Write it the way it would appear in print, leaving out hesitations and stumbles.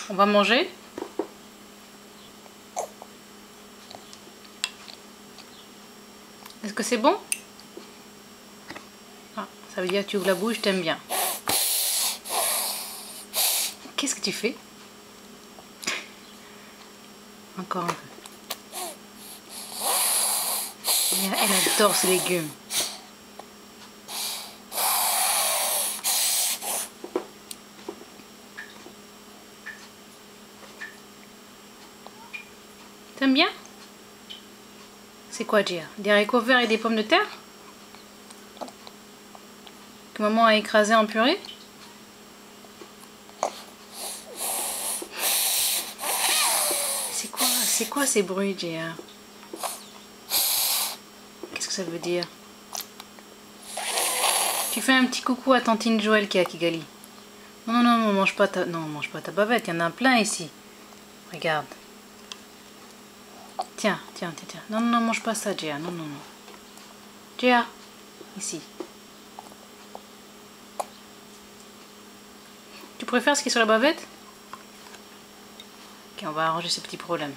On va manger. Est-ce que c'est bon? Ah, ça veut dire que tu ouvres la bouche, t'aimes bien. Qu'est-ce que tu fais? Encore un peu. Elle adore ces légumes. T'aimes bien? C'est quoi, Gia? Des haricots verts et des pommes de terre? Que maman a écrasé en purée? C'est quoi ces bruits, Gia? Qu'est-ce que ça veut dire? Tu fais un petit coucou à tantine Joël qui est à Kigali. Non, non, non, mange pas ta... Non, mange pas ta bavette, il y en a plein ici. Regarde. Tiens, tiens, tiens, tiens. Non, non, non, mange pas ça, Gia. Non, non, non. Gia, ici. Tu préfères ce qui est sur la bavette? Ok, on va arranger ce petit problème.